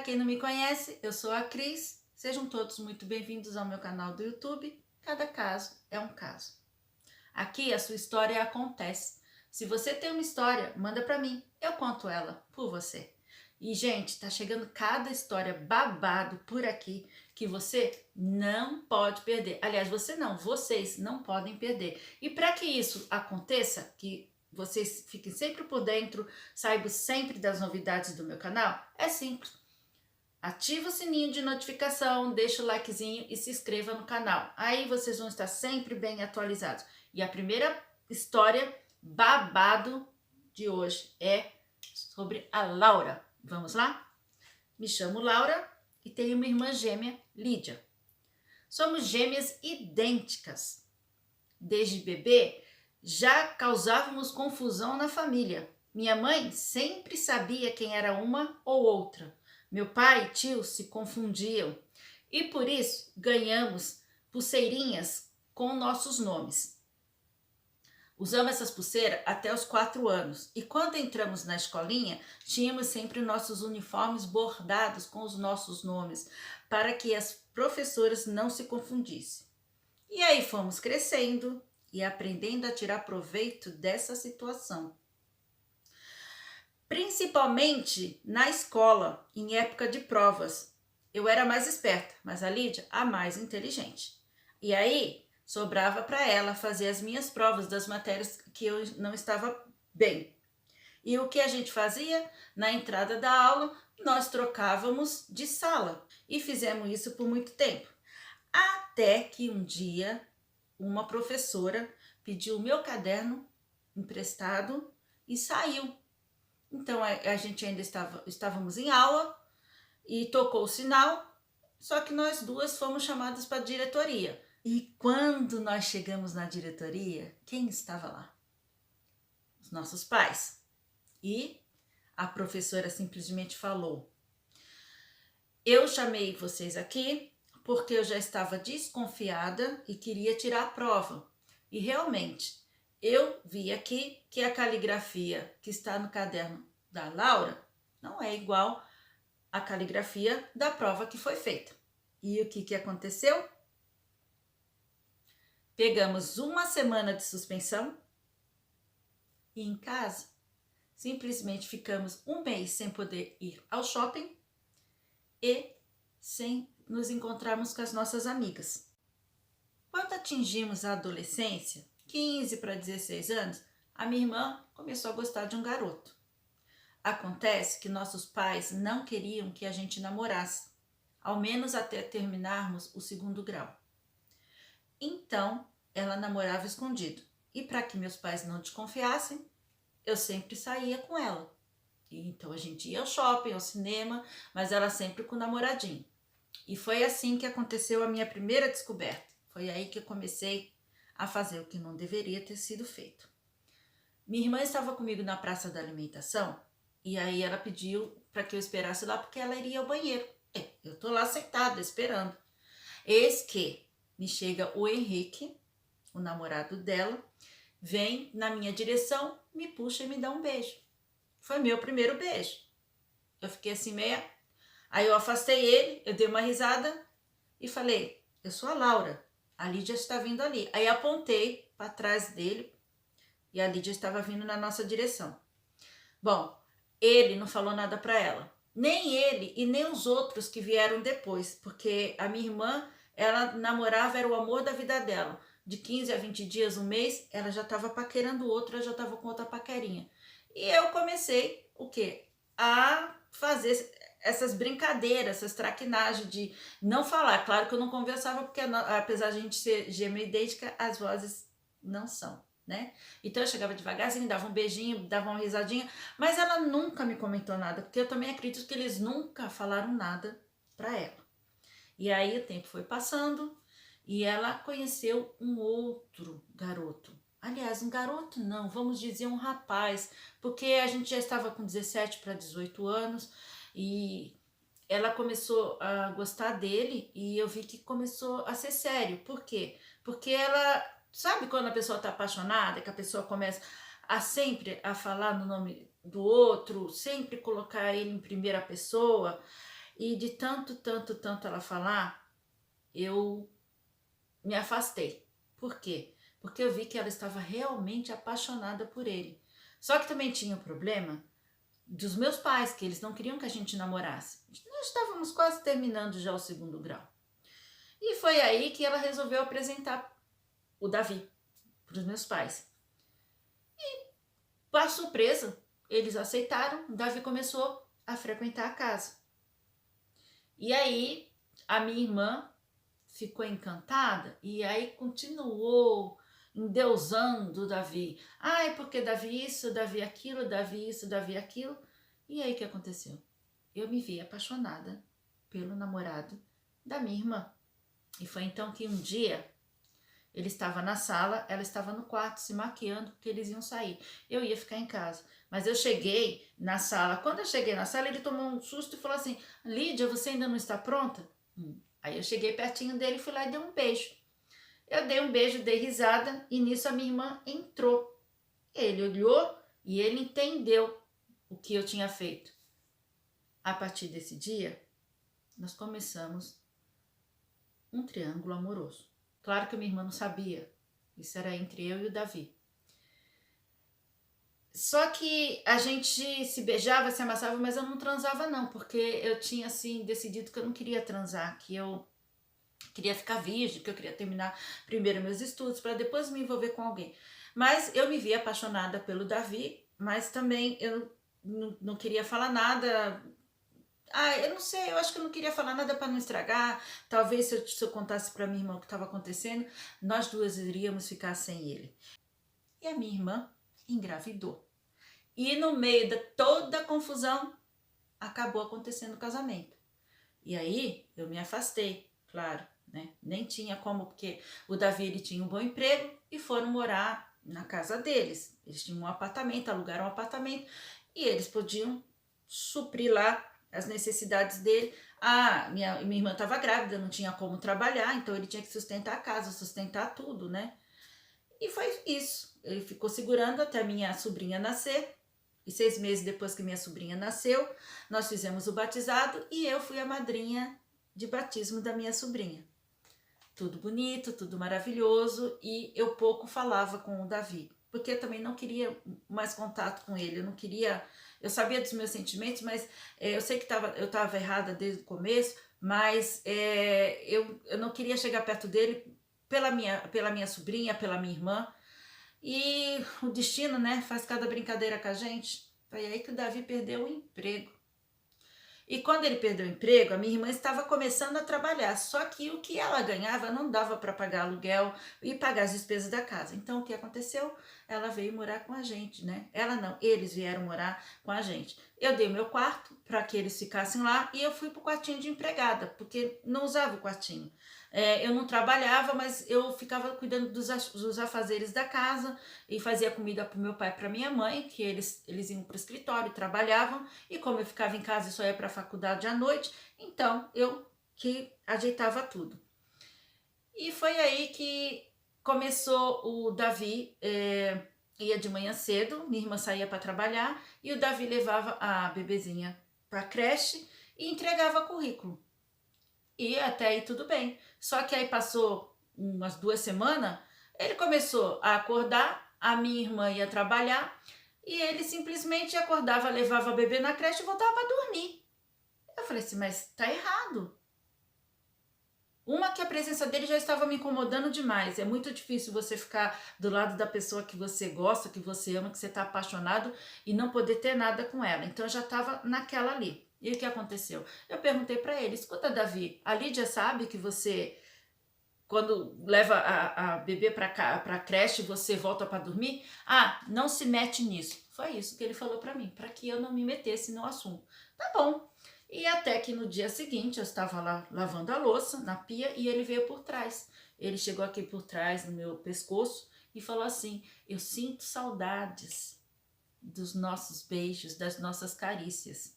quem não me conhece, eu sou a Cris. Sejam todos muito bem-vindos ao meu canal do YouTube. Cada caso é um caso. Aqui a sua história acontece. Se você tem uma história, manda pra mim. Eu conto ela por você. E, gente, tá chegando cada história babado por aqui que você não pode perder. Aliás, vocês não podem perder. E para que isso aconteça, que vocês fiquem sempre por dentro, saibam sempre das novidades do meu canal, é simples. Ativa o sininho de notificação, deixa o likezinho e se inscreva no canal. Aí vocês vão estar sempre bem atualizados. E a primeira história babado de hoje é sobre a Laura. Vamos lá? Me chamo Laura e tenho uma irmã gêmea, Lídia. Somos gêmeas idênticas. Desde bebê, já causávamos confusão na família. Minha mãe sempre sabia quem era uma ou outra. Meu pai e tio se confundiam e por isso ganhamos pulseirinhas com nossos nomes. Usamos essas pulseiras até os 4 anos e quando entramos na escolinha, tínhamos sempre nossos uniformes bordados com os nossos nomes para que as professoras não se confundissem. E aí fomos crescendo e aprendendo a tirar proveito dessa situação. Principalmente na escola, em época de provas. Eu era mais esperta, mas a Lídia a mais inteligente. E aí sobrava para ela fazer as minhas provas das matérias que eu não estava bem. E o que a gente fazia? Na entrada da aula, nós trocávamos de sala. E fizemos isso por muito tempo. Até que um dia, uma professora pediu o meu caderno emprestado e saiu. Então a gente ainda estávamos em aula e tocou o sinal, só que nós duas fomos chamadas para a diretoria. E quando nós chegamos na diretoria, quem estava lá? Os nossos pais. E a professora simplesmente falou: eu chamei vocês aqui porque eu já estava desconfiada e queria tirar a prova. E realmente, eu vi aqui que a caligrafia que está no caderno da Laura não é igual à caligrafia da prova que foi feita. E o que aconteceu? Pegamos uma semana de suspensão e em casa simplesmente ficamos um mês sem poder ir ao shopping e sem nos encontrarmos com as nossas amigas. Quando atingimos a adolescência, 15 para 16 anos, a minha irmã começou a gostar de um garoto. Acontece que nossos pais não queriam que a gente namorasse, ao menos até terminarmos o 2º grau. Então, ela namorava escondido. E para que meus pais não desconfiassem, eu sempre saía com ela. E então a gente ia ao shopping, ao cinema, mas ela sempre com o namoradinho. E foi assim que aconteceu a minha primeira descoberta. Foi aí que eu comecei a fazer o que não deveria ter sido feito. Minha irmã estava comigo na praça da alimentação e aí ela pediu para que eu esperasse lá porque ela iria ao banheiro. Eu tô lá sentada esperando. Eis que me chega o Henrique, o namorado dela, vem na minha direção, me puxa e me dá um beijo. Foi meu primeiro beijo. Eu fiquei assim meia... Aí eu afastei ele, eu dei uma risada e falei: eu sou a Laura, a Lídia está vindo ali. Aí apontei para trás dele e a Lídia estava vindo na nossa direção. Bom, ele não falou nada para ela. Nem ele e nem os outros que vieram depois, porque a minha irmã, ela namorava, era o amor da vida dela. De 15 a 20 dias, um mês, ela já estava paquerando o outro, ela já estava com outra paquerinha. E eu comecei, o quê? A fazer essas brincadeiras, essas traquinagens de não falar. Claro que eu não conversava, porque apesar de a gente ser gêmea idêntica, as vozes não são, né? Então eu chegava devagarzinho, dava um beijinho, dava uma risadinha, mas ela nunca me comentou nada, porque eu também acredito que eles nunca falaram nada para ela. E aí o tempo foi passando e ela conheceu um outro garoto. Aliás, um garoto não, vamos dizer um rapaz, porque a gente já estava com 17 para 18 anos e ela começou a gostar dele e eu vi que começou a ser sério. Por quê? Porque ela, sabe quando a pessoa está apaixonada, que a pessoa começa a sempre a falar no nome do outro, sempre colocar ele em primeira pessoa. E de tanto ela falar, eu me afastei. Por quê? Porque eu vi que ela estava realmente apaixonada por ele. Só que também tinha o problema dos meus pais, que eles não queriam que a gente namorasse. Nós estávamos quase terminando já o segundo grau. E foi aí que ela resolveu apresentar o Davi para os meus pais. E, para surpresa, eles aceitaram. O Davi começou a frequentar a casa. E aí, a minha irmã ficou encantada e aí continuou endeusando o Davi. Ai, porque Davi isso, Davi aquilo, Davi isso, Davi aquilo. E aí o que aconteceu? Eu me vi apaixonada pelo namorado da minha irmã. E foi então que um dia ele estava na sala, ela estava no quarto se maquiando porque eles iam sair. Eu ia ficar em casa. Mas eu cheguei na sala. Quando eu cheguei na sala, ele tomou um susto e falou assim: Lídia, você ainda não está pronta? Aí eu cheguei pertinho dele, fui lá e dei um beijo. Eu dei um beijo, dei risada e nisso a minha irmã entrou. Ele olhou e ele entendeu o que eu tinha feito. A partir desse dia, nós começamos um triângulo amoroso. Claro que a minha irmã não sabia. Isso era entre eu e o Davi. Só que a gente se beijava, se amassava, mas eu não transava não, porque eu tinha assim decidido que eu não queria transar, que eu queria ficar virgem, que eu queria terminar primeiro meus estudos para depois me envolver com alguém. Mas eu me vi apaixonada pelo Davi, mas também eu não queria falar nada. Eu não sei, eu acho que eu não queria falar nada para não estragar. Talvez se eu contasse para minha irmã o que estava acontecendo, nós duas iríamos ficar sem ele. E a minha irmã engravidou. E no meio de toda a confusão, acabou acontecendo o casamento. E aí eu me afastei, claro, né? Nem tinha como, porque o Davi ele tinha um bom emprego e foram morar na casa deles. Eles tinham um apartamento, alugaram um apartamento e eles podiam suprir lá as necessidades dele. Minha irmã estava grávida, não tinha como trabalhar, então ele tinha que sustentar a casa, sustentar tudo, né? E foi isso. Ele ficou segurando até a minha sobrinha nascer. E 6 meses depois que minha sobrinha nasceu, nós fizemos o batizado e eu fui a madrinha de batismo da minha sobrinha. Tudo bonito, tudo maravilhoso e eu pouco falava com o Davi, porque eu também não queria mais contato com ele, eu não queria, eu sabia dos meus sentimentos, mas eu sei que eu estava errada desde o começo, mas eu não queria chegar perto dele pela minha sobrinha, pela minha irmã. E o destino, né, faz cada brincadeira com a gente. Foi aí que o Davi perdeu o emprego. E quando ele perdeu o emprego, a minha irmã estava começando a trabalhar, só que o que ela ganhava não dava para pagar aluguel e pagar as despesas da casa. Então o que aconteceu? Ela veio morar com a gente, né? Ela não, eles vieram morar com a gente. Eu dei o meu quarto para que eles ficassem lá e eu fui pro quartinho de empregada, porque não usava o quartinho. Eu não trabalhava, mas eu ficava cuidando dos afazeres da casa e fazia comida para o meu pai e para minha mãe, que eles iam para o escritório, trabalhavam, e como eu ficava em casa e só ia para a faculdade à noite, então eu que ajeitava tudo. E foi aí que começou o Davi, ia de manhã cedo, minha irmã saía para trabalhar, e o Davi levava a bebezinha para a creche e entregava currículo. E até aí tudo bem. Só que aí passou umas 2 semanas, ele começou a acordar, a minha irmã ia trabalhar e ele simplesmente acordava, levava a bebê na creche e voltava para dormir. Eu falei assim, mas tá errado. Uma, que a presença dele já estava me incomodando demais. É muito difícil você ficar do lado da pessoa que você gosta, que você ama, que você está apaixonado e não poder ter nada com ela. Então eu já estava naquela ali. E o que aconteceu? Eu perguntei para ele, escuta, Davi, a Lídia sabe que você, quando leva a bebê para a creche, você volta para dormir? Não se mete nisso. Foi isso que ele falou para mim, para que eu não me metesse no assunto. Tá bom. E até que no dia seguinte eu estava lá lavando a louça na pia e ele veio por trás. Ele chegou aqui por trás no meu pescoço e falou assim, eu sinto saudades dos nossos beijos, das nossas carícias.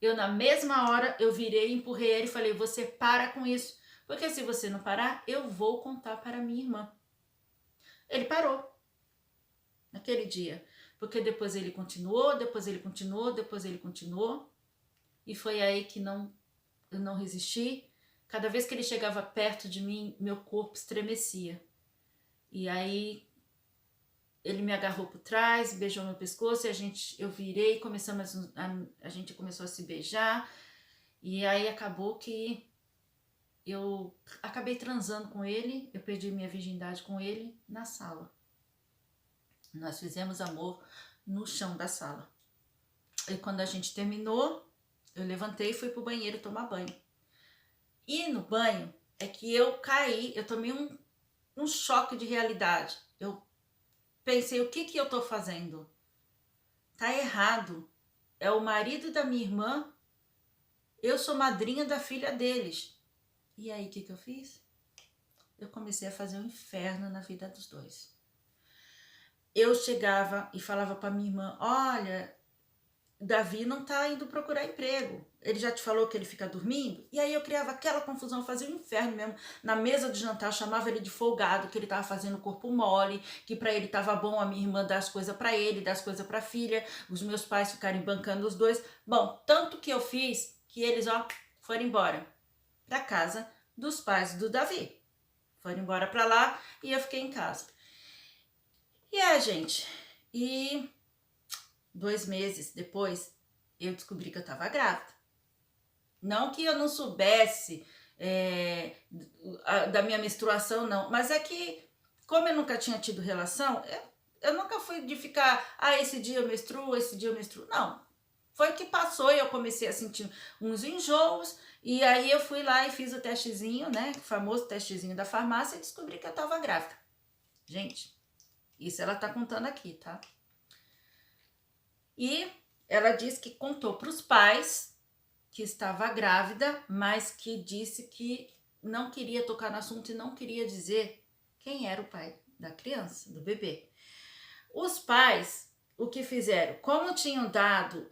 Eu na mesma hora eu virei, empurrei ele e falei, você para com isso, porque se você não parar, eu vou contar para minha irmã. Ele parou naquele dia, porque depois ele continuou, e foi aí que não eu não resisti. Cada vez que ele chegava perto de mim, meu corpo estremecia. E aí ele me agarrou por trás, beijou meu pescoço e eu virei, a gente começou a se beijar. E aí acabou que eu acabei transando com ele, eu perdi minha virgindade com ele na sala. Nós fizemos amor no chão da sala. E quando a gente terminou, eu levantei e fui pro banheiro tomar banho. E no banho é que eu caí, eu tomei um choque de realidade. Eu pensei, o que eu tô fazendo? Tá errado. É o marido da minha irmã, eu sou madrinha da filha deles. E aí, o que eu fiz? Eu comecei a fazer um inferno na vida dos dois. Eu chegava e falava pra minha irmã, olha, Davi não tá indo procurar emprego. Ele já te falou que ele fica dormindo? E aí eu criava aquela confusão, fazia um inferno mesmo. Na mesa de jantar eu chamava ele de folgado, que ele tava fazendo corpo mole, que pra ele tava bom a minha irmã dar as coisas pra ele, dar as coisas pra filha, os meus pais ficarem bancando os dois. Bom, tanto que eu fiz que eles, foram embora pra casa dos pais do Davi. Foram embora pra lá e eu fiquei em casa. E gente, 2 meses depois, eu descobri que eu estava grávida. Não que eu não soubesse da minha menstruação, não. Mas é que, como eu nunca tinha tido relação, eu nunca fui de ficar, esse dia eu menstruo, esse dia eu menstruo. Não. Foi que passou e eu comecei a sentir uns enjoos. E aí eu fui lá e fiz o testezinho, né? O famoso testezinho da farmácia e descobri que eu estava grávida. Gente, isso ela tá contando aqui, tá? E ela disse que contou para os pais que estava grávida, mas que disse que não queria tocar no assunto e não queria dizer quem era o pai da criança, do bebê. Os pais, o que fizeram? Como tinham dado,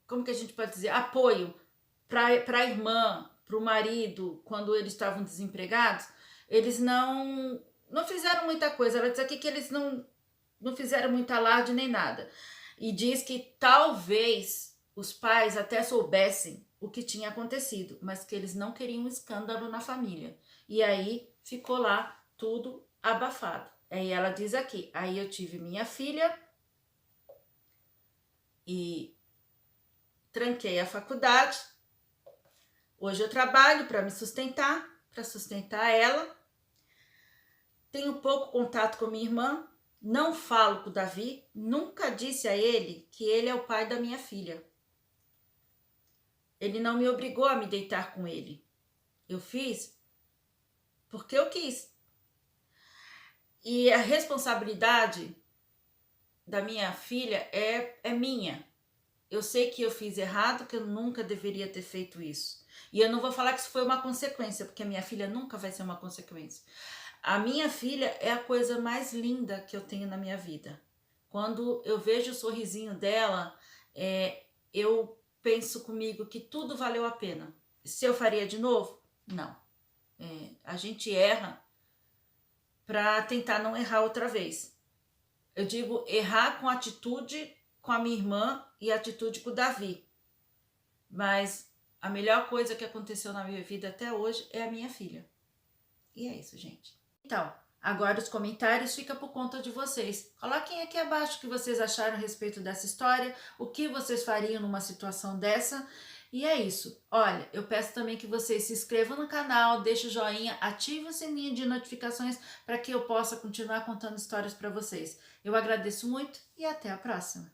como que a gente pode dizer, apoio para a irmã, para o marido, quando eles estavam desempregados, eles não fizeram muita coisa. Ela disse aqui que eles não fizeram muito alarde nem nada. E diz que talvez os pais até soubessem o que tinha acontecido, mas que eles não queriam um escândalo na família. E aí ficou lá tudo abafado. Aí ela diz aqui, aí eu tive minha filha e tranquei a faculdade. Hoje eu trabalho para me sustentar, para sustentar ela. Tenho pouco contato com minha irmã. Não falo com o Davi, nunca disse a ele que ele é o pai da minha filha. Ele não me obrigou a me deitar com ele. Eu fiz porque eu quis. E a responsabilidade da minha filha é minha. Eu sei que eu fiz errado, que eu nunca deveria ter feito isso. E eu não vou falar que isso foi uma consequência, porque a minha filha nunca vai ser uma consequência. A minha filha é a coisa mais linda que eu tenho na minha vida. Quando eu vejo o sorrisinho dela, eu penso comigo que tudo valeu a pena. Se eu faria de novo? Não. A gente erra para tentar não errar outra vez. Eu digo errar com atitude com a minha irmã e atitude com o Davi. Mas a melhor coisa que aconteceu na minha vida até hoje é a minha filha. E é isso, gente. Então, agora os comentários ficam por conta de vocês. Coloquem aqui abaixo o que vocês acharam a respeito dessa história, o que vocês fariam numa situação dessa. E é isso. Olha, eu peço também que vocês se inscrevam no canal, deixem o joinha, ativem o sininho de notificações para que eu possa continuar contando histórias para vocês. Eu agradeço muito e até a próxima.